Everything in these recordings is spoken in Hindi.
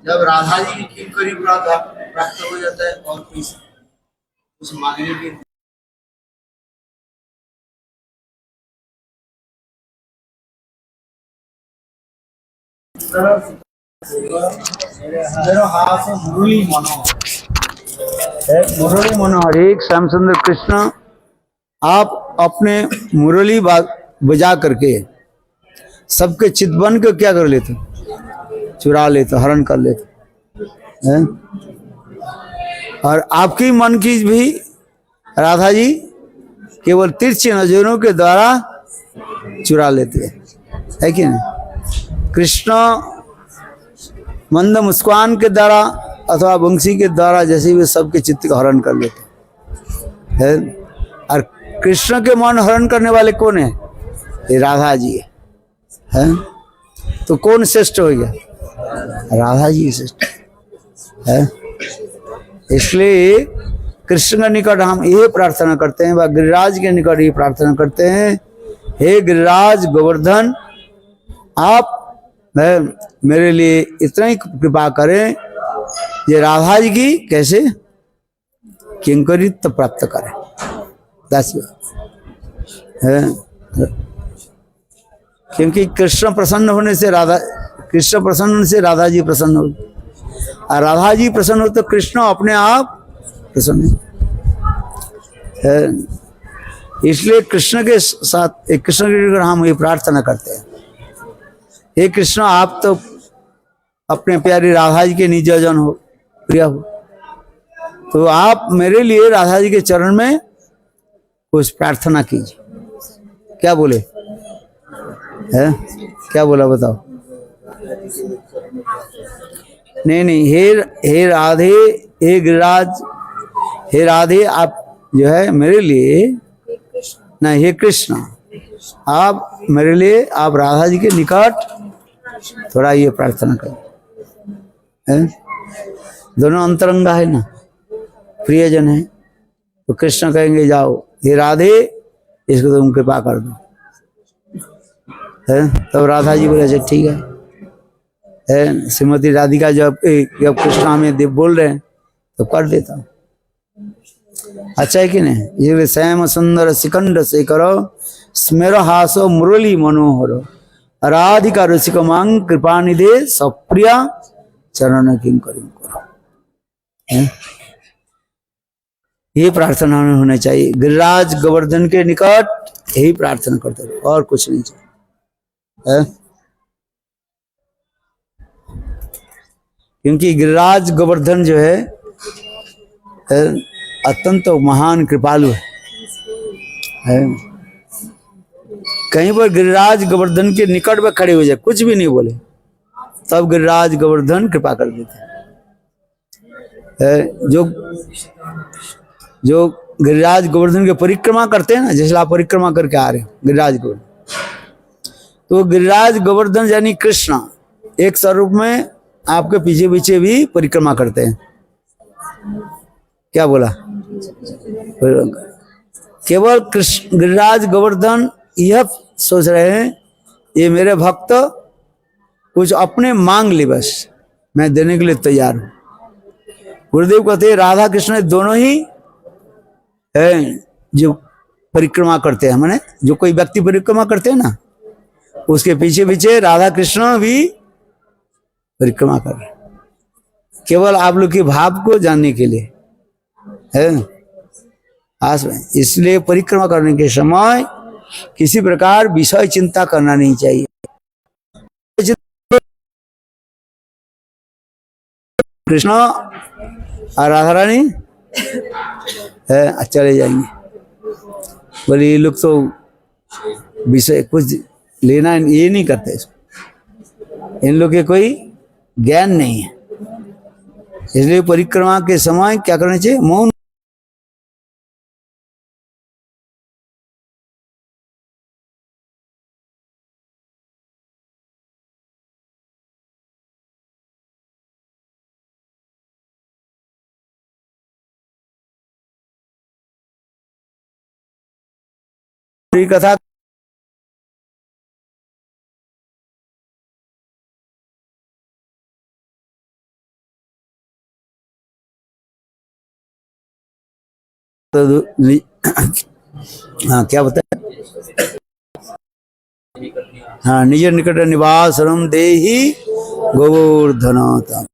जब राधा जी की किंकरी प्राप्त हो जाता है और कुछ मांगने के मुरली मनोहर एक श्यामचंद्र कृष्ण, आप अपने मुरली बजा करके सबके चितवन को क्या कर लेते, चुरा लेते, हरण कर लेते हैं। और आपकी मन की भी राधा जी केवल तिरछी नजरों के द्वारा चुरा लेते हैं, है कि नहीं? कृष्ण मंद मुस्कान के द्वारा अथवा वंशी के द्वारा जैसे भी सबके चित्त का हरण कर लेते हैं। और कृष्ण के मन हरण करने वाले कौन है? ये राधा जी है। तो कौन श्रेष्ठ हो गया? राधा जी श्रेष्ठ है। इसलिए कृष्ण के निकट हम ये प्रार्थना करते हैं, व गिरिराज के निकट ये प्रार्थना करते हैं, हे गिरिराज गोवर्धन, आप मेरे लिए इतना ही कृपा करें, ये राधा जी की कैसे किंकरित्व प्राप्त करें। क्योंकि कृष्ण प्रसन्न होने से राधा जी प्रसन्न हो, और राधा जी प्रसन्न हो तो कृष्ण अपने आप प्रसन्न है। इसलिए कृष्ण के साथ कृष्ण के हम ये प्रार्थना करते हैं, हे कृष्ण, आप तो अपने प्यारी राधा जी के निजजन हो, प्रिय हो, तो आप मेरे लिए राधा जी के चरण में कुछ प्रार्थना कीजिए। क्या बोले है? क्या बोला बताओ? नहीं, हे राधे, हे गिरिराज, हे राधे, आप जो है मेरे लिए, नहीं, हे कृष्ण, आप मेरे लिए, आप राधा जी के निकट थोड़ा ये प्रार्थना करें। दोनों अंतरंगा है ना, प्रियजन है। तो कृष्ण कहेंगे जाओ, हे राधे, इसको तुम कृपा कर दो, है? तब राधा जी बोले अच्छा ठीक है। श्रीमती राधिका जब कृष्ण हमें देव बोल रहे हैं तो कर देता हूँ। अच्छा है कि नहीं? ये श्याम सुंदर सिकंद से करो स्मेर हासो मुरली मनोहर, राधिका रुचिक मांग कृपा निधे सप्रिया चरण किंकरी करो। ये प्रार्थना होना चाहिए गिरिराज गोवर्धन के निकट, यही प्रार्थना करते रहो, और कुछ नहीं चाहिए। क्योंकि गिरिराज गोवर्धन जो है अत्यंत महान कृपालु है। कहीं पर गिरिराज गोवर्धन के निकट में खड़े हो जाए, कुछ भी नहीं बोले, तब गिरिराज गोवर्धन कृपा कर देते हैं। जो गिरिराज गोवर्धन की परिक्रमा करते हैं ना, जैसे आप परिक्रमा करके आ रहे हैं गिरिराज गोवर्धन, तो गिरिराज गोवर्धन यानी कृष्ण एक स्वरूप में आपके पीछे पीछे भी परिक्रमा करते हैं। क्या बोला? केवल कृष्ण गिरिराज गोवर्धन यह सोच रहे हैं, ये मेरे भक्त कुछ अपने मांग ले, बस मैं देने के लिए तैयार हूं। गुरुदेव कहते हैं राधा कृष्ण दोनों ही है जो परिक्रमा करते हैं, माने जो कोई व्यक्ति परिक्रमा करते हैं ना, उसके पीछे पीछे राधा कृष्ण भी परिक्रमा कर रहे हैं, केवल आप लोग के भाव को जानने के लिए है। इसलिए परिक्रमा करने के समय किसी प्रकार विषय चिंता करना नहीं चाहिए। कृष्ण और राधा रानी चले जाएंगे, बोले ये लोग तो विषय कुछ लेना ये नहीं करते, इन लोग के कोई ज्ञान नहीं है। इसलिए परिक्रमा के समय क्या करना चाहिए? मौन। कथा हाँ क्या बताया? हाँ, निज निकट निवासरम देहि गोवर्धन।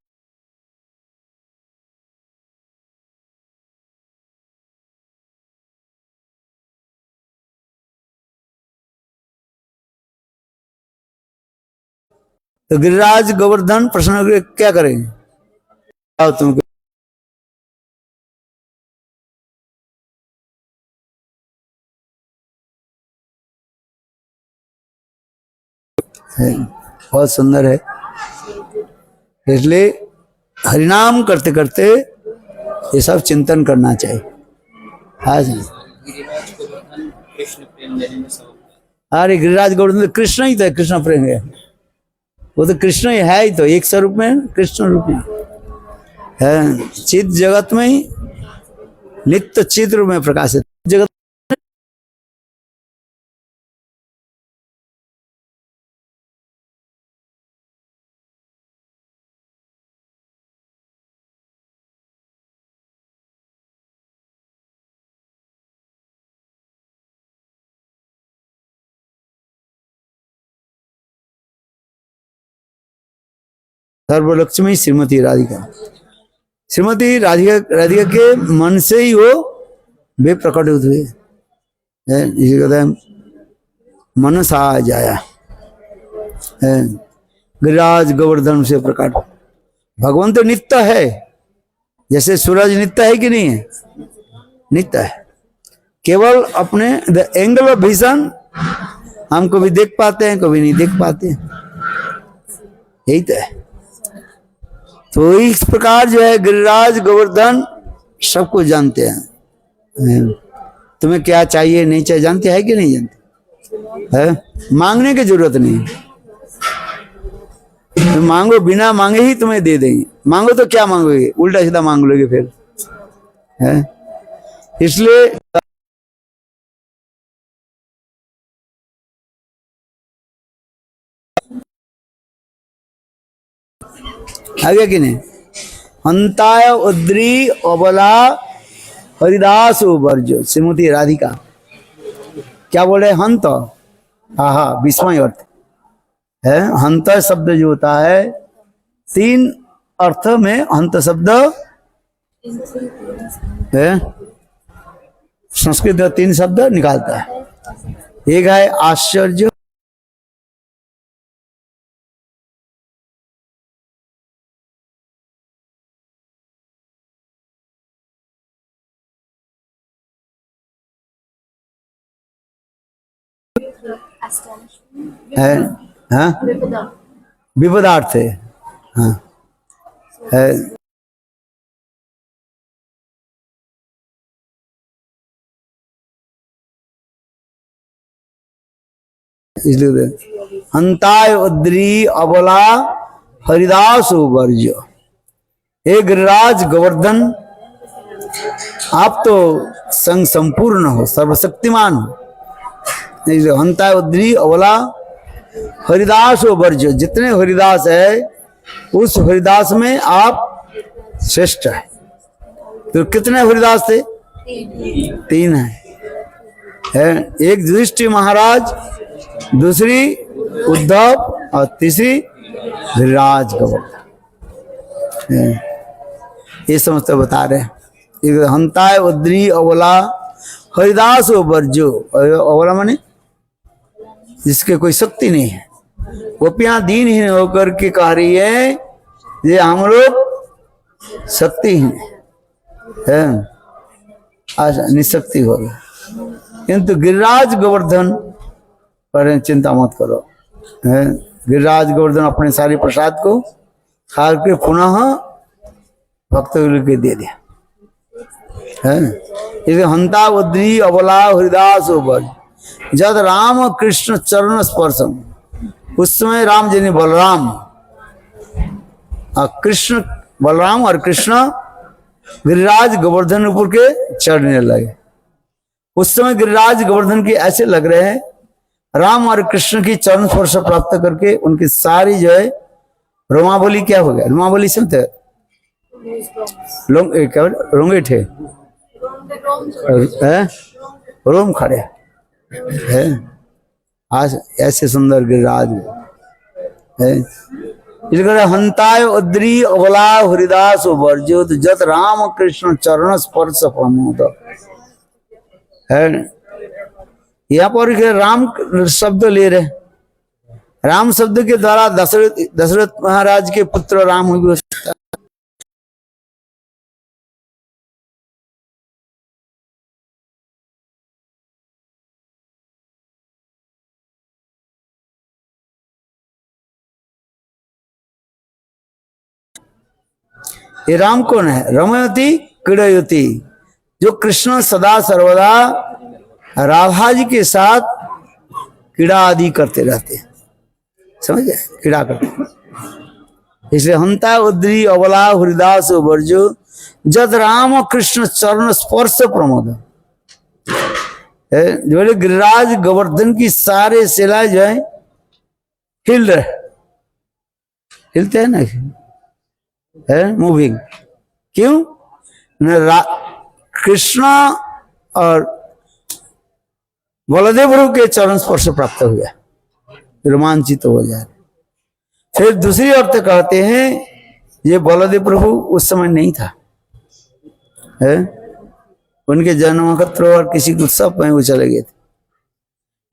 तो गिरिराज गोवर्धन प्रश्न करके क्या करेंगे? आओ तुमको बहुत सुंदर है। इसलिए हरिनाम करते करते ये सब चिंतन करना चाहिए। हाँ जी। अरे गिरिराज गोवर्धन तो कृष्ण ही तो है, कृष्ण प्रेम है, वो तो कृष्ण ही है ही तो, एक स्वरूप में कृष्ण रूप में है, चित जगत में ही नित्य चित्र में प्रकाशित जगत। सर्वलक्ष्मी श्रीमती राधिका, श्रीमती राधिका, राधिका के मन से ही वो वे प्रकट हुए है। इसे कहते हैं मनसा जाया है, गिरिराज गोवर्धन से प्रकट। भगवान तो नित्य है, जैसे सूरज नित्य है कि नहीं है? नित्य है। केवल अपने द एंगल ऑफ विजन हम कभी देख पाते हैं, कभी नहीं देख पाते, यही तो है। तो इस प्रकार जो है गिरिराज गोवर्धन सब कुछ जानते हैं। तुम्हें क्या चाहिए नहीं चाहिए जानते हैं कि नहीं जानते है? मांगने की जरूरत नहीं, तुम मांगो, बिना मांगे ही तुम्हें दे देंगे। मांगो तो क्या मांगोगे, उल्टा सीधा मांग लोगे फिर है। इसलिए आगे कि नहीं, हंताय उद्री अबला हरिदास वर्ज। श्रीमती राधिका क्या बोले? हंत, आहा विस्मय अर्थ है। हंत शब्द जो होता है, तीन अर्थ में हंत शब्द है, संस्कृत में तीन शब्द निकालता है। एक है आश्चर्य, है, हाँ विपदार्थ है, हाँ है। इसलिए हंताय उद्री अबला हरिदास वर्ज। हे गिरिराज गोवर्धन, आप तो संग संपूर्ण हो, सर्वशक्तिमान हो। हंताय उद्री अबला हरिदास वर्ज, जितने हरिदास है उस हरिदास में आप श्रेष्ठ है। तो कितने हरिदास थे? तीन है। एक युधिष्ठिर महाराज, दूसरी उद्धव और तीसरी गिरिराज गोवर्धन। ये समझते बता रहे हैं। हंताय उद्री अबला हरिदास वर्जो, अबला माने जिसके कोई शक्ति नहीं है। गोपियां दीनहीन होकर के कह रही है ये हम लोग शक्तिहीन है, निशक्ति हो गए। किंतु गिरिराज गोवर्धन पर चिंता मत करो, है गिरिराज गोवर्धन अपने सारे प्रसाद को खा के पुनः भक्तों के दे दिया है। इसे हंता उद्री अबला हरिदास वर्ज, जब राम कृष्ण चरण स्पर्शम, उस समय राम जी ने बलराम, कृष्ण बलराम और कृष्ण गिरिराज गोवर्धन ऊपर के चढ़ने लगे। उस समय गिरिराज गोवर्धन के ऐसे लग रहे हैं राम और कृष्ण की चरण स्पर्श प्राप्त करके उनकी सारी जो है रोमावली क्या हो गया, रोमावली सुनते रोंगे थे है, रोम खड़े है। आज ऐसे सुंदर गिरिराज है। इसलिए हंताय उद्री अबला हरिदास वर्ज्योत जत राम कृष्ण चरण स्पर्श प्रमोद है। यहाँ पर राम शब्द ले रहे, राम शब्द के द्वारा दशरथ महाराज के पुत्र राम हुए। ये राम कौन है? रमयति क्रीडयति, जो कृष्ण सदा सर्वदा राधा जी के साथ क्रीड़ा आदि करते रहते हैं, समझ गए, क्रीड़ा करते हैं। इसलिए हंता उद्री अबला हरिदास वर्जो जद राम कृष्ण चरण स्पर्श प्रमोद। जो गिरिराज गोवर्धन की सारे शिला जो है हिल रहे, हिलते हैं ना, है मूविंग। क्यों? कृष्ण और बलदेव प्रभु के चरण स्पर्श प्राप्त हुआ, रोमांचित हो जाए। फिर दूसरी अर्थ कहते हैं ये बलदेव प्रभु उस समय नहीं था, है उनके जन्म नक्षत्र और किसी उत्सव में वो चले गए थे।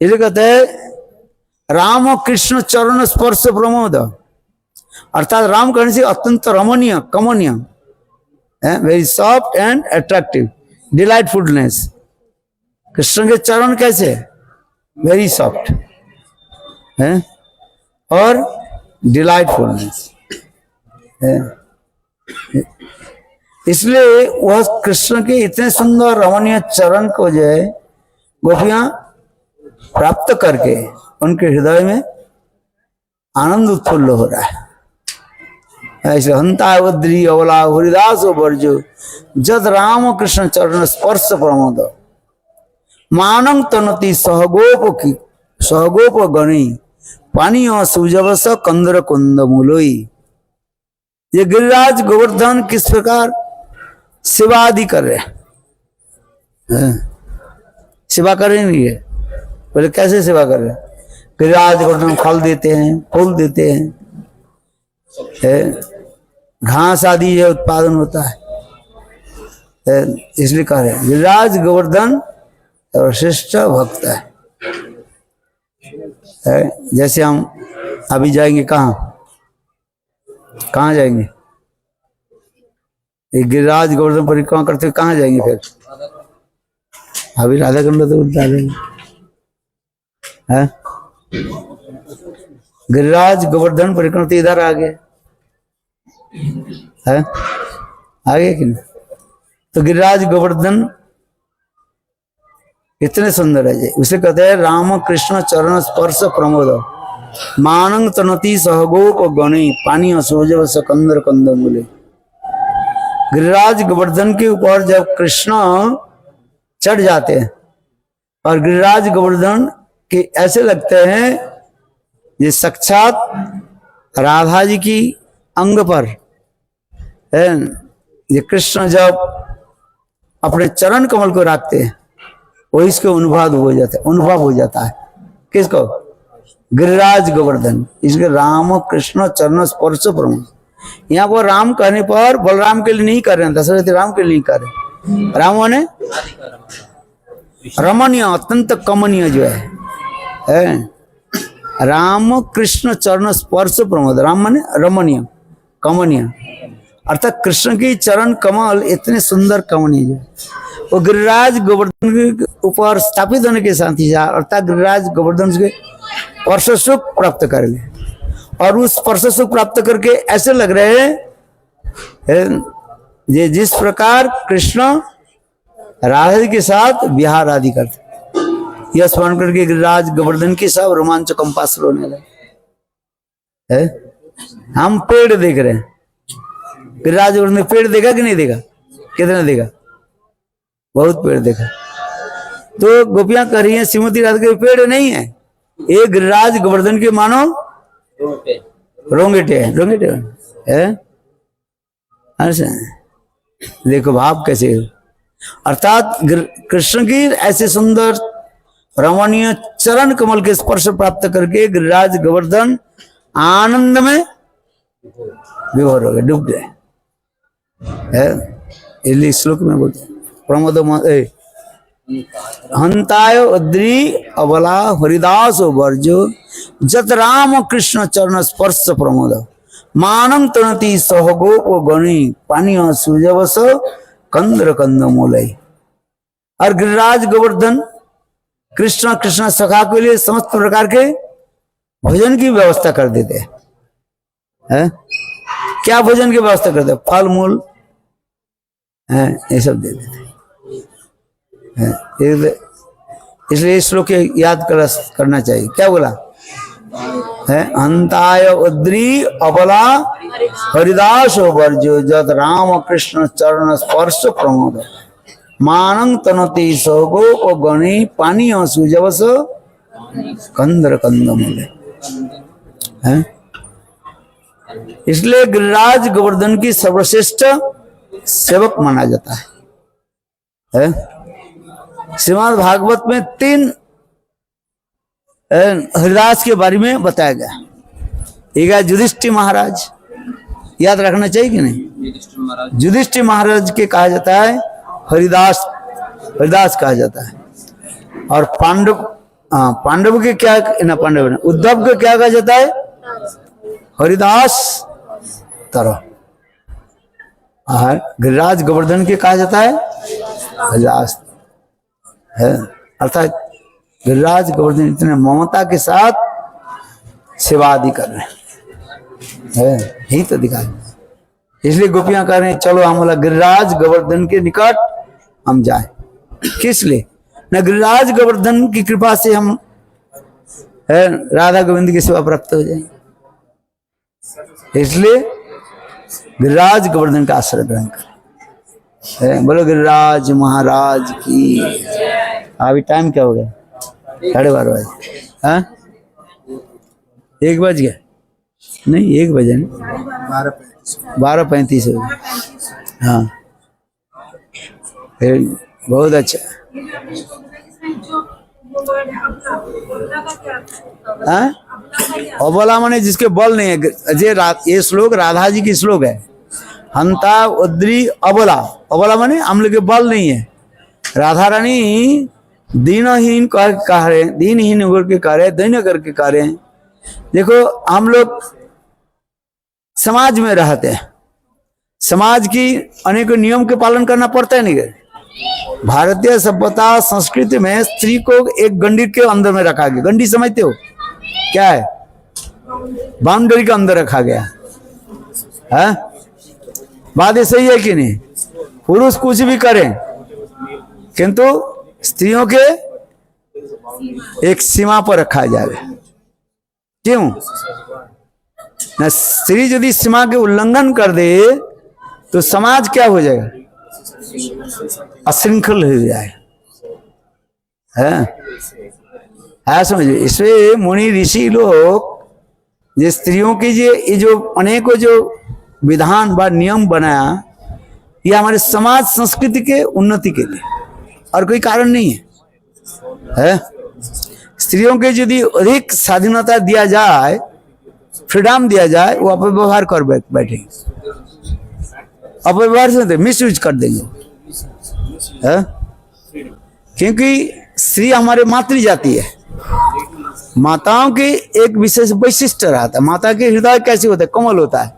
इसलिए कहते हैं राम कृष्ण चरण स्पर्श प्रमोद, अर्थात राम कहने से अत्यंत रमणीय, कमनीय, very soft and attractive, delightfulness. Krishna के चरण कैसे? वेरी सॉफ्ट है और डिलाइटफुलनेस है। इसलिए वह कृष्ण के इतने सुंदर रमणीय चरण को जो है गोपियां प्राप्त करके उनके हृदय में आनंद उत्फुल्ल हो रहा है। ऐसे हंता वद्री अवला हरिदास वर्जो जद राम कृष्ण चरण स्पर्श प्रमोद मानंग तनति सहगोप गणी पानी सुजवस कंदर कुंद मूलोई। ये गिरिराज गोवर्धन किस प्रकार सेवा आदि कर रहे हैं, सेवा कर रहे नहीं है, बोले कैसे सेवा कर रहे हैं? गिरिराज गोवर्धन फल देते हैं, फूल देते हैं, घास आदि ये उत्पादन होता है, इसलिए कह रहे हैं गिरिराज गोवर्धन और श्रेष्ठ भक्त है। जैसे हम अभी जाएंगे कहाँ जाएंगे? गिरिराज गोवर्धन परिक्रमा करते हुए कहाँ जाएंगे? फिर अभी राधा कुंड तो डालेंगे, गिरिराज गोवर्धन परिक्रमा तो इधर आ गए है, आगे कि नहीं? तो गिरिराज गोवर्धन इतने सुंदर है जी, उसे कहते हैं राम कृष्ण चरण स्पर्श प्रमोद मानंग तनति सहगोप गणी पानी असोजव सकंदर कंद मूले। गिरिराज गोवर्धन के ऊपर जब कृष्ण चढ़ जाते हैं और गिरिराज गोवर्धन के ऐसे लगते हैं ये साक्षात राधा जी की अंग पर है। ये कृष्ण जब अपने चरण कमल को रखते हैं वो इसको अनुभव हो जाता है। किसको? गिरिराज गोवर्धन। इसके राम कृष्ण चरण स्पर्श प्रमोद। यहाँ पर राम कहने पर बलराम के लिए नहीं कर रहे हैं, दशरथ राम के लिए नहीं कर रहे। राम माने रमणीय, अत्यंत कमनीय जो है राम कृष्ण चरण स्पर्श प्रमोद। राम माने रमणीय, कमनीय, अर्थात कृष्ण की चरण कमल इतने सुंदर कमनीय जो वो गिरिराज गोवर्धन के ऊपर स्थापित होने के साथ ही अर्थात गिरिराज गोवर्धन के स्पर्श सुख प्राप्त कर ले, और उस स्पर्श सुख प्राप्त करके ऐसे लग रहे हैं ये जिस प्रकार कृष्ण राधा के साथ विहार आदि करते। यह स्मरण करके गिरिराज गोवर्धन के सब रोमांच कंपास रोने लगे। हम पेड़ देख रहे हैं, गिरिराज गोवर्धन पेड़ देखा कि नहीं देखा? कितना देखा? बहुत पेड़ देखा। तो गोपियां कह रही हैं श्रीमती राधा के पेड़ नहीं है, ये गिरिराज गोवर्धन के मानो रोंगटे है। अच्छा देखो भाव कैसे अर्थात कृष्ण की ऐसे सुंदर रमणीय चरण कमल के स्पर्श प्राप्त करके गिरिराज गोवर्धन आनंद में विभोर हो गए, डूब गए। इसलिए श्लोक में बोलते प्रमोद हंताय उद्री अबला हरिदास वर्जो जत राम कृष्ण चरण स्पर्श प्रमोद मानम तनति सहगोप गणी पानीय सुजवस कंद्र कंद मोलई। और गिरिराज गोवर्धन कृष्ण कृष्ण सखा के लिए समस्त प्रकार के भोजन की व्यवस्था कर देते हैं। क्या भोजन की व्यवस्था करते? फल मूल ये सब दे देते हैं। इसलिए इस श्लोक के याद करना चाहिए। क्या बोला है? अंताय उद्री अबला हरिदास वर्जो जत राम कृष्ण चरण स्पर्श प्रमोद मानंग तनति सोगो गणी पानी सुजवस कंदर कंद मूले। इसलिए गिरिराज गोवर्धन की सर्वश्रेष्ठ सेवक माना जाता है। श्रीमद् भागवत में 3 हरिदास के बारे में बताया गया। एक है युधिष्ठिर महाराज, याद रखना चाहिए कि नहीं? युधिष्ठिर महाराज के कहा जाता है हरिदास, हरिदास कहा जाता है। और पांडव के क्या ना, पांडव ने उद्धव के क्या कहा जाता है? हरिदास तरह। गिरिराज गोवर्धन के कहा जाता है हरिदास है। अर्थात गिरिराज गोवर्धन इतने ममता के साथ सेवा आदि कर रहे हैं, यही तो दिखा। इसलिए गोपियां कह रहे हैं चलो हम बोला गिरिराज गोवर्धन के निकट हम जाए। किस लिए? न गिरिराज गोवर्धन की कृपा से हम राधा गोविंद की सेवा प्राप्त हो जाएंगे। इसलिए गिरिराज गोवर्धन का आश्रय ग्रहण करें। बोलो गिरिराज महाराज की। अभी टाइम क्या हो गया? 12:30 बजे। हाँ 1 बज गया? नहीं 1 बजे नहीं, 12:35 हो गया। हाँ बहुत अच्छा। हाँ अबला माने जिसके बल नहीं है। ये श्लोक राधा जी की श्लोक है। हंता उद्री अबला, अबला माने हम लोग के बल नहीं है। राधा रानी दीनहीन कह रहे, दीनहीन होकर के कह रहे, दैन्य करके कह रहे हैं। देखो हम लोग समाज में रहते हैं, समाज की अनेक नियम के पालन करना पड़ता है नहीं। भारतीय सभ्यता संस्कृति में स्त्री को एक गंडी के अंदर में रखा गया। गंडी समझते हो क्या है? बाउंड्री के अंदर रखा गया है। बात ये सही है कि नहीं? पुरुष कुछ भी करें किंतु स्त्रियों के एक सीमा पर रखा जाएगा। क्यों? न स्त्री यदि सीमा के उल्लंघन कर दे तो समाज क्या हो जाएगा? अश्रृंखल हो जाए है। समझिए। इसलिए मुनि ऋषि लोग ये स्त्रियों की ये जो अनेकों जो विधान व नियम बनाया, ये हमारे समाज संस्कृति के उन्नति के लिए और कोई कारण नहीं है। स्त्रियों के यदि अधिक स्वाधीनता दिया जाए, फ्रीडम दिया जाए, वो अपव्यवहार कर बैठेंगे, अपव्यवहार से मिस यूज कर देंगे। क्योंकि स्त्री हमारे मातृ जाति है। माताओं की एक विशेष वैशिष्ट्य रहता है। माता के हृदय कैसे होता है? कोमल होता है,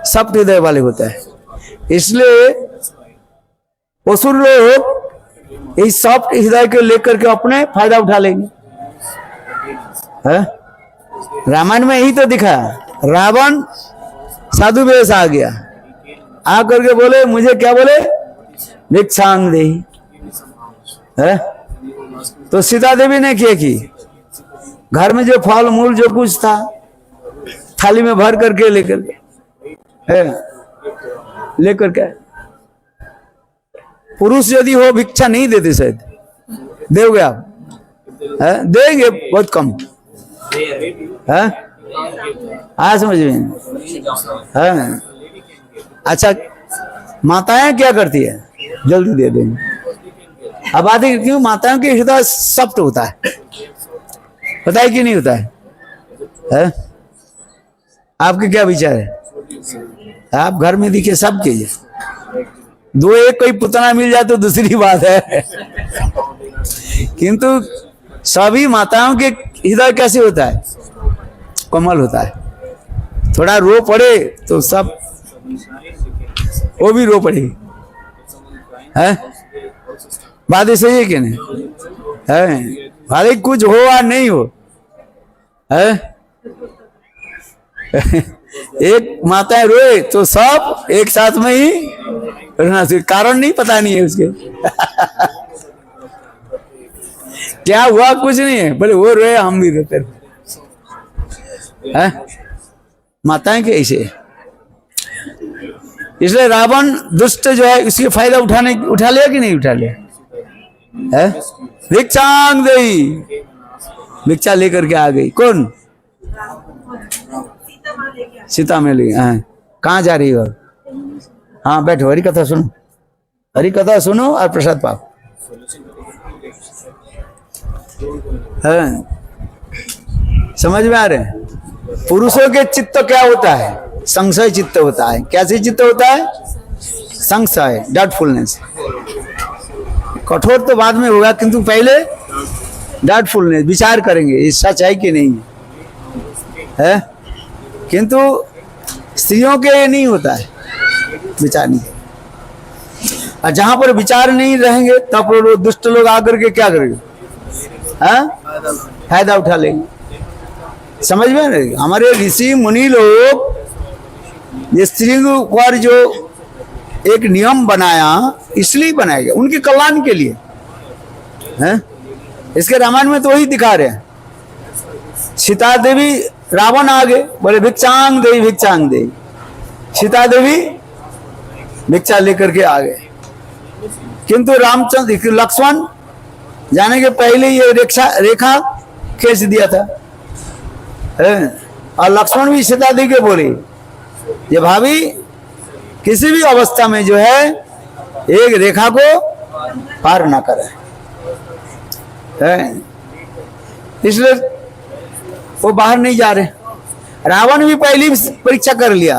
सप्त हृदय वाले होता है। इसलिए असुर लोग इस सप्त हृदय को लेकर के अपने फायदा उठा लेंगे। रामायण में यही तो दिखा। रावण साधु वेश आ गया, आ करके बोले मुझे क्या बोले? भिक्षांग देहि। तो सीता देवी ने क्या की? घर में जो फल मूल जो कुछ था थाली में भर करके लेकर के पुरुष यदि हो भिक्षा नहीं देते, शायद दोगे आप? देंगे बहुत कम है। समझ में? अच्छा माताएं क्या करती है? जल्दी दे देंगे। अब बात है क्यों, माताओं के हृदय सॉफ्ट होता है, पता है कि नहीं होता है? आपके क्या विचार है? आप घर में दिखे सबके, दो एक कोई पुतना मिल जाए तो दूसरी बात है, किंतु सभी माताओं के हृदय कैसे होता है? कोमल होता है। थोड़ा रो पड़े तो सब वो भी रो पड़ेगी, है? बात सही है कि नहीं है? भले कुछ हो या नहीं हो, है? एक माता रोए तो सब एक साथ में ही रहना चाहिए, कारण नहीं पता नहीं है उसके क्या हुआ कुछ नहीं है, बोले वो रोए हम भी रोते हैं। माताएं के ऐसे, इसलिए रावण दुष्ट जो है इसके फायदा उठा लिया कि नहीं उठा लिया है? भिक्षांग देई, भिक्षा लेकर के आ गई। कौन? सीता में ली। कहाँ जा रही हो? हाँ बैठो, हरी कथा सुनो, हरी कथा सुनो और प्रसाद पाओ। समझ में आ रहे हैं? पुरुषों के चित्त क्या होता है? संशय चित्त होता है। कैसे चित्त होता है? संशय, डाउटफुलनेस। कठोर तो बाद में होगा, किंतु पहले डाउटफुलनेस, विचार करेंगे ये सच है कि नहीं है। किंतु स्त्रियों के नहीं होता है, विचार नहीं। और जहां पर विचार नहीं रहेंगे तब लोग दुष्ट लोग आकर के क्या करेंगे? फायदा उठा लेंगे। समझ में नहीं? हमारे ऋषि मुनि लोग ये स्त्री के ऊपर जो एक नियम बनाया, इसलिए बनाया गया उनके कल्याण के लिए, है? इसके रामायण में तो वही दिखा रहे हैं। सीता देवी, रावण आगे बोले भिक्षांग दे, भिक्षांग दे। सीता देवी भिक्षा लेकर के आ गए, किंतु रामचंद्र लक्ष्मण जाने के पहले ये रेखा खींच दिया था, और लक्ष्मण भी सीता देवी के बोले ये भाभी किसी भी अवस्था में जो है एक रेखा को पार ना करे, इसलिए वो बाहर नहीं जा रहे। रावण भी पहली परीक्षा कर लिया,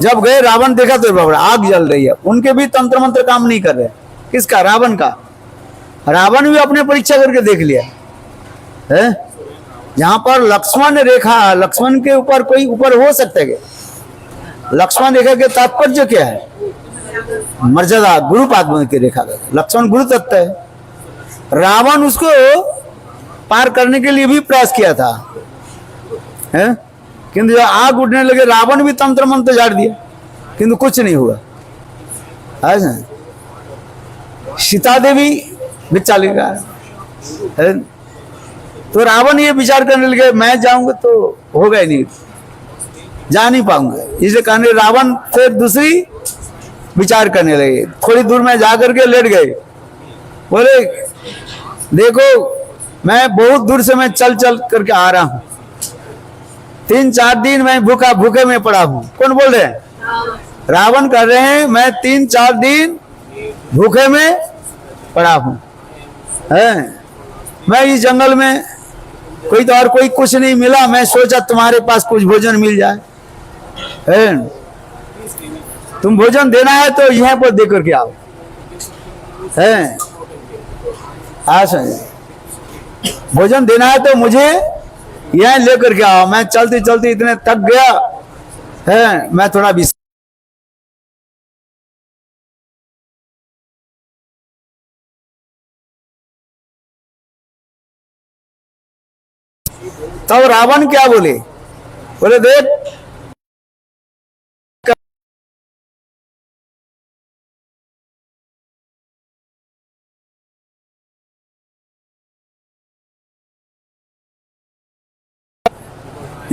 जब गए रावण देखा तो बाबा आग जल रही है, उनके भी तंत्र मंत्र काम नहीं कर रहे। किसका? रावण का। रावण भी अपने परीक्षा करके देख लिया है। जहां पर लक्ष्मण रेखा, लक्ष्मण के ऊपर कोई ऊपर हो सकता है? लक्ष्मण रेखा के तात्पर्य क्या है? मर्यादा, गुरु पाद की रेखा का। लक्ष्मण गुरु तत्व है। रावण उसको पार करने के लिए भी प्रयास किया था, है? किंतु जब आग उठने लगे रावण भी तंत्र मंत्र झाड़ दिया, किंतु कुछ नहीं हुआ। सीता देवी भिक्षा लेकर, तो रावण ये विचार करने लगे मैं जाऊंगा तो होगा ही नहीं, जा नहीं पाऊंगा। इसलिए कहने रावण फिर दूसरी विचार करने लगे। थोड़ी दूर में जाकर के लेट गए, बोले देखो मैं बहुत दूर से मैं चल चल करके आ रहा हूं, 3-4 दिन मैं भूखे में पड़ा हूं। कौन बोल रहे हैं? रावण कर रहे हैं मैं 3-4 दिन भूखे में पड़ा हूं, है? मैं इस जंगल में कोई तो और कोई कुछ नहीं मिला, मैं सोचा तुम्हारे पास कुछ भोजन मिल जाए, है? तुम भोजन देना है तो यहाँ पर दे करके आओ, है? भोजन देना है तो मुझे यहाँ लेकर के आओ। मैं चलते चलते इतने थक गया है, मैं थोड़ा तब रावण क्या बोले? बोले देख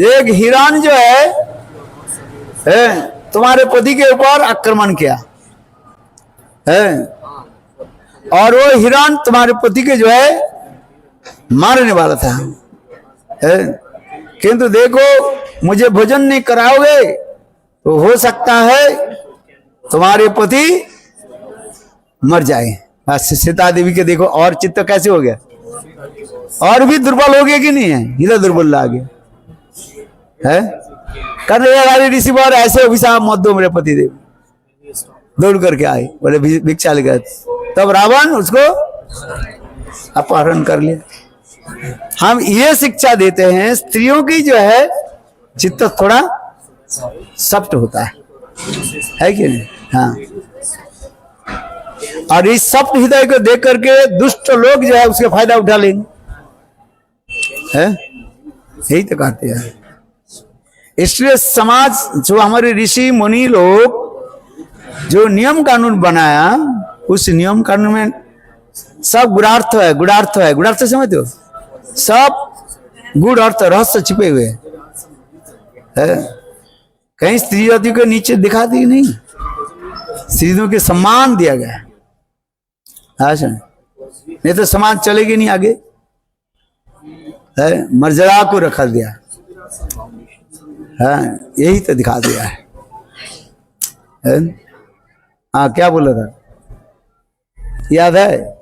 एक हिरण जो है तुम्हारे पति के ऊपर आक्रमण किया है, और वो हिरण तुम्हारे पति के जो है मारने वाला था, है? किंतु देखो मुझे भोजन नहीं कराओगे तो हो सकता है तुम्हारे पति मर जाए। सीता देवी के देखो और चित्त कैसे हो गया, और भी दुर्बल हो गया कि नहीं है, इधर दुर्बल आ गया है। कर रहे ऋषि और ऐसे अभिशाप मत दो मेरे पति देव, दौड़ करके आए, बोले भिक्षा लेकर, तब रावण उसको अपहरण कर लिया। हम ये शिक्षा देते हैं स्त्रियों की जो है चित्त थोड़ा सॉफ्ट होता है कि नहीं? हाँ, और इस सॉफ्ट हृदय को देख करके दुष्ट लोग जो है उसके फायदा उठा लेंगे, है यही तो कहते हैं। इसलिए समाज जो हमारे ऋषि मुनि लोग जो नियम कानून बनाया, उस नियम कानून में सब गुणार्थ है, गुणार्थ है, गुणार्थ समझते हो, सब गुड़ अर्थ रहस्य छिपे हुए है। कहीं स्त्री जाति को नीचे दिखा दी नहीं, स्त्रियों के सम्मान दिया गया है, नहीं तो समाज चलेगी नहीं आगे, है मर्यादा को रखा दिया है, यही तो दिखा दिया है। हाँ क्या बोला था, याद है?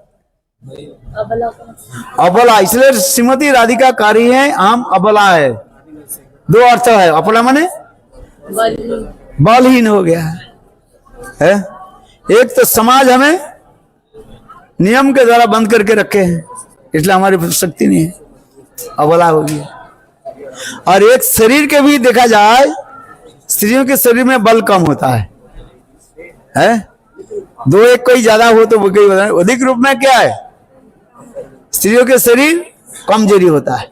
अबला, इसलिए श्रीमती राधिका कारी है, आम अबला है। दो अर्थ है, अबला माने बलहीन हो गया है। एक तो समाज हमें नियम के द्वारा बंद करके रखे हैं, इसलिए हमारी शक्ति नहीं है, अबला हो गया। और एक शरीर के भी देखा जाए, स्त्रियों के शरीर में बल कम होता है, दो एक कोई ज्यादा हो तो कोई अधिक रूप में क्या है, स्त्रियों के शरीर कमजोरी होता है,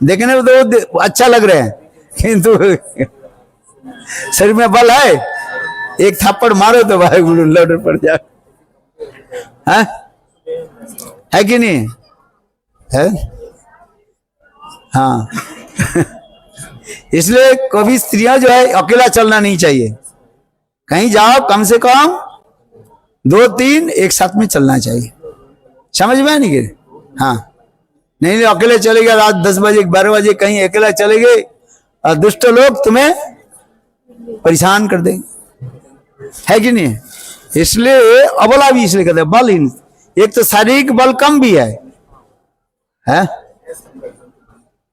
देखने में तो अच्छा लग रहे हैं किंतु शरीर में बल है, एक थप्पड़ मारो तो भाई लौट पड़ जाए, है कि नहीं है? हाँ इसलिए कभी स्त्रियां जो है अकेला चलना नहीं चाहिए, कहीं जाओ कम से कम 2-3 एक साथ में चलना चाहिए, समझ में नहीं गए? हाँ, नहीं अकेले चले गए रात 10 बजे 12 बजे कहीं अकेला चले गए और दुष्ट लोग तुम्हें परेशान कर देंगे, है कि नहीं? इसलिए अबला भी इसलिए कहते हैं बलहीन, एक तो शारीरिक बल कम भी है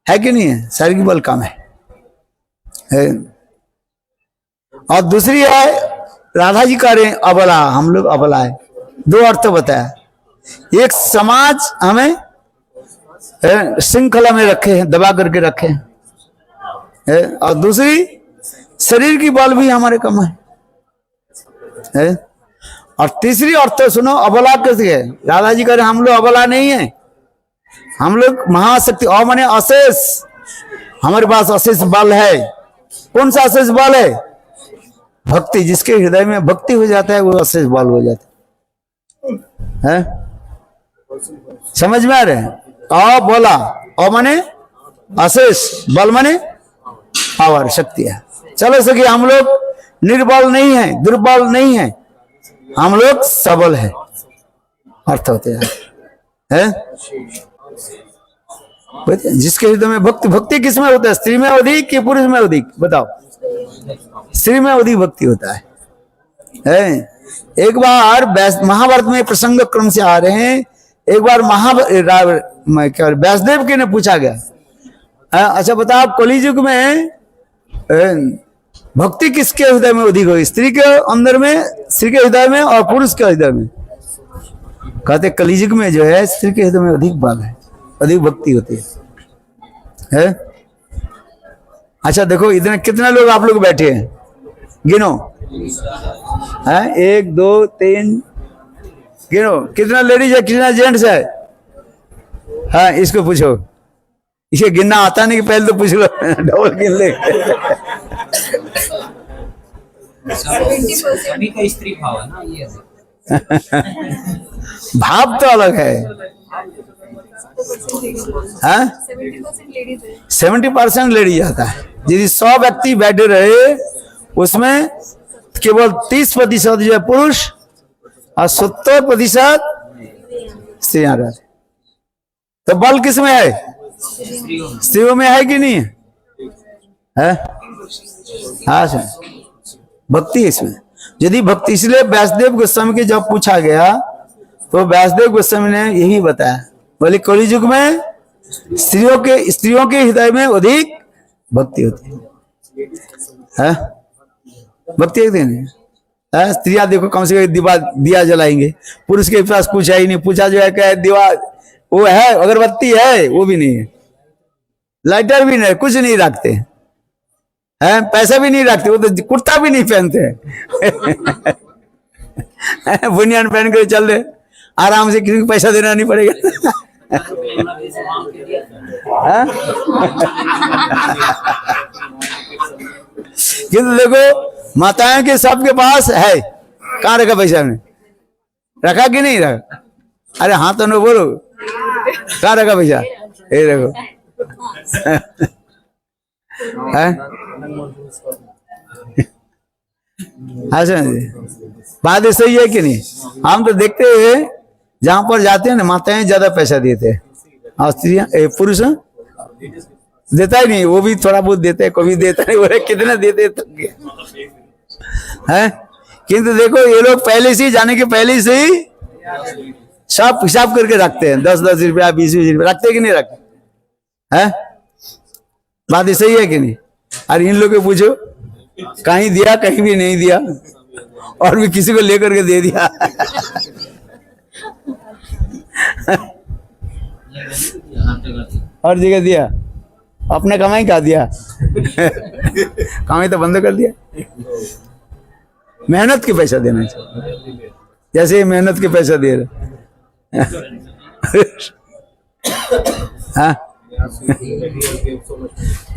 कि नहीं है? शारीरिक बल कम है। और दूसरी है राधा जी कह रहे हैं अबला, हम लोग अबला है, दो अर्थ बताया, एक समाज हमें श्रृंखला में रखे हैं, दबा करके रखे हैं, और दूसरी शरीर की बल भी हमारे कम है। और तीसरी अर्थ सुनो अबला कैसे है, राधा जी कह रहे हम लोग अबला नहीं है, हम लोग महाशक्ति, और माने अशेष, हमारे पास अशेष बल है। कौन सा अशेष बल है? भक्ति, जिसके हृदय में भक्ति हो जाता है वो अशेष बल हो जाता है। समझ में आ रहे हैं? अ बोला, अ माने अशेष, बल माने पावर, शक्ति है। चलो सके हम लोग निर्बल नहीं है, दुर्बल नहीं है, हम लोग सबल है, अर्थ होते हैं। जिसके हृदय में भक्ति, भक्ति किसमें होता है? स्त्री में अधिक कि पुरुष में अधिक? बताओ। स्त्री में अधिक भक्ति होता है। एक बार महाभारत में प्रसंग क्रम से आ रहे हैं, एक बार व्यासदेव के ने पूछा गया, अच्छा बताओ कलियुग में भक्ति किसके हृदय में अधिक हो? स्त्री के अंदर में, स्त्री के हृदय में और पुरुष के हृदय में? कहते कलियुग में जो है स्त्री के हृदय में अधिक बल है, अधिक भक्ति होती है। अच्छा देखो इतने कितने लोग आप लोग बैठे हैं, गिनो, 1 2 3, गिनो कितना लेडीज है कितना जेंट्स है? हाँ इसको पूछो, इसे गिनना आता नहीं कि पहले तो पूछ लो, डबल गिन ले। 70% का स्त्री भाव है ना ये। भाव तो अलग है, 70% लेडीज आता है। यदि 100 व्यक्ति बैठे रहे उसमें केवल 30% जो है पुरुष और 70% स्त्रियां रहते, तो बल किसमें है? स्त्रियों में है कि नहीं है? हाँ सर, भक्ति है इसमें। यदि भक्ति, इसलिए व्यासदेव गोस्वामी के जब पूछा गया तो व्यासदेव गोस्वामी ने यही बताया, बोले कलियुग में स्त्रियों के हृदय में अधिक भक्ति होती है। भक्ति होती है नहीं, स्त्रियां देखो कम से कम दिया जलाएंगे, पुरुष के पास कुछ है ही नहीं, पूछा जो है क्या दिवा वो है, अगरबत्ती है वो भी नहीं है, लाइटर भी नहीं, कुछ नहीं रखते हैं, पैसा भी नहीं रखते, वो तो कुर्ता भी नहीं पहनते बुनियान पहन कर चल रहे आराम से, किसी को पैसा देना नहीं पड़ेगा किंतु देखो माताएं के सबके पास है, कहाँ रखा पैसा हमने, रखा कि नहीं रखा, अरे हाँ तो न बोलो, कहाँ रखा पैसा, ये देखो बात सही है कि नहीं। हम तो देखते हैं जहां पर जाते हैं ना, माताएं ज्यादा पैसा देते हैं और स्त्रियां पुरुष देता ही नहीं, वो भी थोड़ा बहुत देते हैं, कभी देता नहीं, बोले कितना देते हैं। किंतु देखो ये लोग पहले से ही, जाने के पहले से ही सब हिसाब करके रखते हैं, 10-10 रुपया 20-20 रुपया रखते कि नहीं रखते हैं। बात सही है कि नहीं। अरे इन लोग को पूछो, कहीं दिया कहीं भी नहीं दिया, और भी किसी को लेकर के दे दिया और जगह दिया, अपने कमाई का दिया कमाई तो बंद कर दिया। मेहनत के पैसा देना चाहिए, जैसे मेहनत के पैसा दे रहे हाँ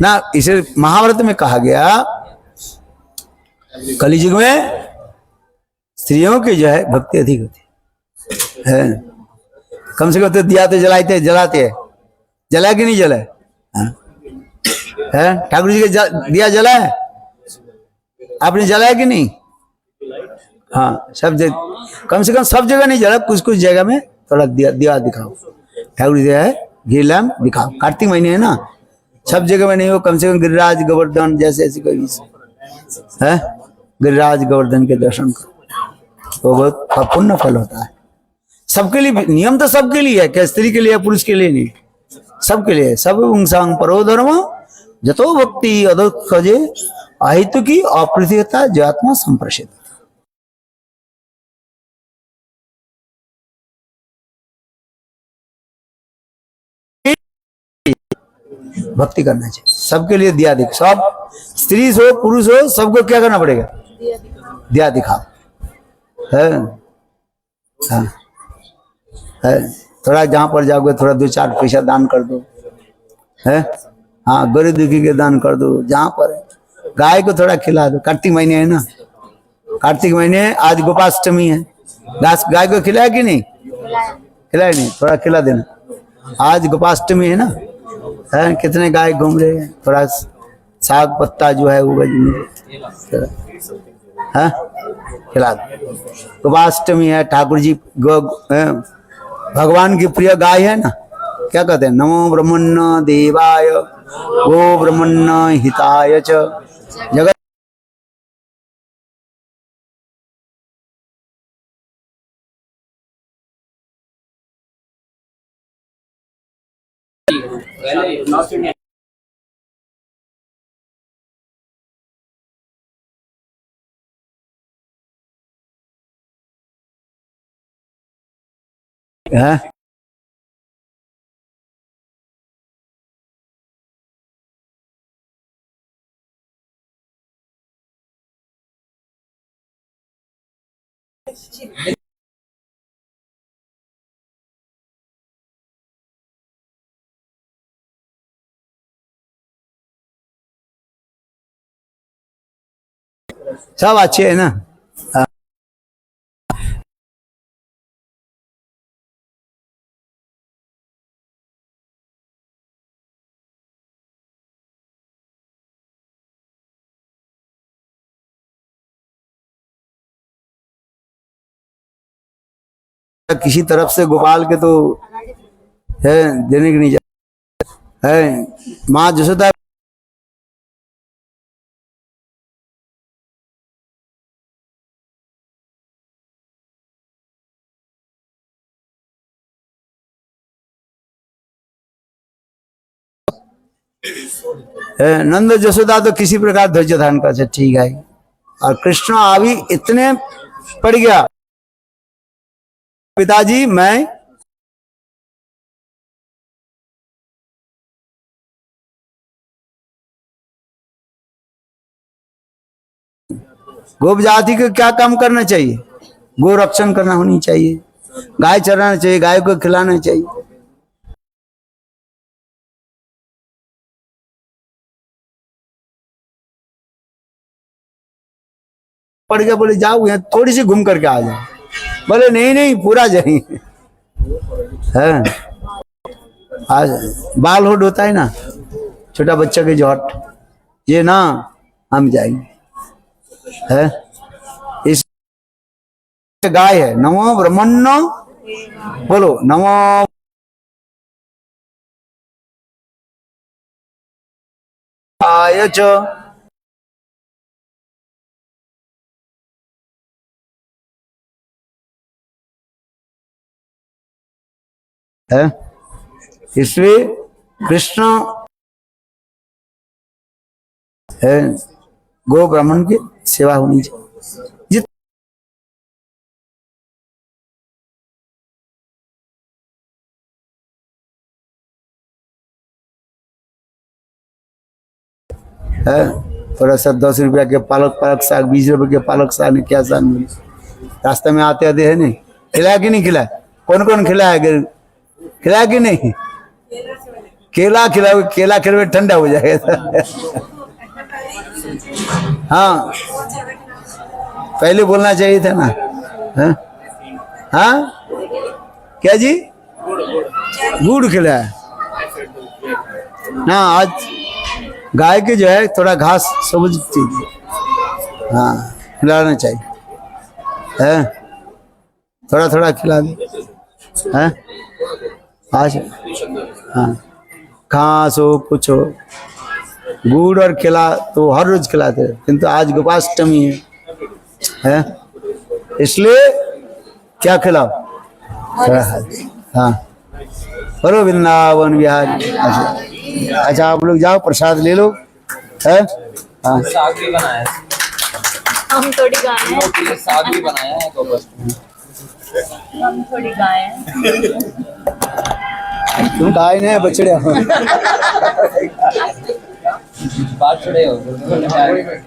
ना। इसे महाभारत में कहा गया, कलियुग में स्त्रियों की जो है भक्ति अधिक होती है। कम से कम तो दिया तो जलाते हैं, जला कि नहीं जला है, ठाकुर जी के दिया जला है, आपने जलाया कि नहीं। हाँ सब जगह, कम से कम सब जगह नहीं जला, कुछ कुछ जगह में थोड़ा दिया दिखाओ, ठाकुर जी है घी लैम्प दिखाओ। कार्तिक महीने है ना, सब जगह में नहीं हो, कम से कम गिरिराज गोवर्धन जैसे ऐसी कोई है, गिरिराज गोवर्धन के दर्शन करो, वो बहुत पुण्य फल होता है। सबके लिए नियम तो सबके लिए है, क्या स्त्री के लिए पुरुष के लिए नहीं, सबके लिए। सब इंसान परो धर्म जतो भक्ति अदे अहितु की अप्रतिहता जो आत्मा संप्रसिद्ध। भक्ति करना चाहिए, सबके लिए दिया दिख, सब स्त्री हो पुरुष हो सबको क्या करना पड़ेगा, दिया दिखाओ है। हाँ है, थोड़ा जहां पर जाओगे थोड़ा 2-4 पैसा दान कर दो है, हाँ गरीब दुखी के दान कर दो, जहां पर है गाय को थोड़ा खिला दो। कार्तिक महीने है ना, कार्तिक महीने आज गोपाष्टमी है, गाय को खिलाया कि नहीं, खिलाया नहीं, थोड़ा खिला देना। आज गोपाष्टमी है ना, है कितने गाय घूम रहे हैं, थोड़ा साग पत्ता जो है वो है खिला दो। गोपाष्टमी है, ठाकुर जी भगवान की प्रिय गाय है ना, क्या कहते हैं, नमो ब्रह्मण्य देवाय गो ब्रह्मण्य हिताय च जगत। सब अच्छे है ना। किसी तरफ से गोपाल के तो है देने की नहीं है, माँ जसोदा नंद जसोदा तो किसी प्रकार धैर्य धारण कर से ठीक है, और कृष्ण अभी इतने पड़ गया, पिताजी मैं गोप जाति को क्या काम करना चाहिए? गो रक्षण करना होनी चाहिए, गाय चराना चाहिए, गाय को खिलाना चाहिए। पड़ गया, बोले जाओ यहाँ थोड़ी सी घूम करके आ जाओ, बोले नहीं नहीं पूरा जाएंगे। है आज बाल होट होता है ना, छोटा बच्चा के जो हट, ये ना हम जाएंगे। है इस गाय है, नमो ब्रह्मण्यो, बोलो नमो आय च। है इसलिए कृष्ण है, गो ब्राह्मण की सेवा होनी चाहिए। है थोड़ा सा 10 रुपया के पालक साग, 20 रुपए के पालक साग ने क्या साग मिले, रास्ते में आते आते है नहीं, खिलाया कि नहीं खिलाया? कौन कौन खिलाया? खिलाया कि नहीं? केला खिलाओ, केला खिलाओ ठंडा हो जाएगा। हाँ पहले बोलना चाहिए था ना। हाँ हाँ क्या जी? गुड़ खिलाया ना। आज गाय के जो है थोड़ा घास सबज चीज, हाँ खिलाना चाहिए। है थोड़ा थोड़ा खिला दे। है आज हाँ घास हो कुछ हो, गुड़ और खिला तो हर रोज खिलाते हैं, किंतु आज गोपाष्टमी है इसलिए क्या खिलाओ? हाँ बोलो वृंदावन बिहारी। अच्छा आप लोग जाओ प्रसाद ले लो। है हाँ साग भी बनाया है, हम थोड़ी गाय हैं, के लिए साग भी बनाया है गोपाष्टमी। हम थोड़ी गाय हैं। तुम गाय नहीं बछड़े हो। बात छड़े हो अभी है।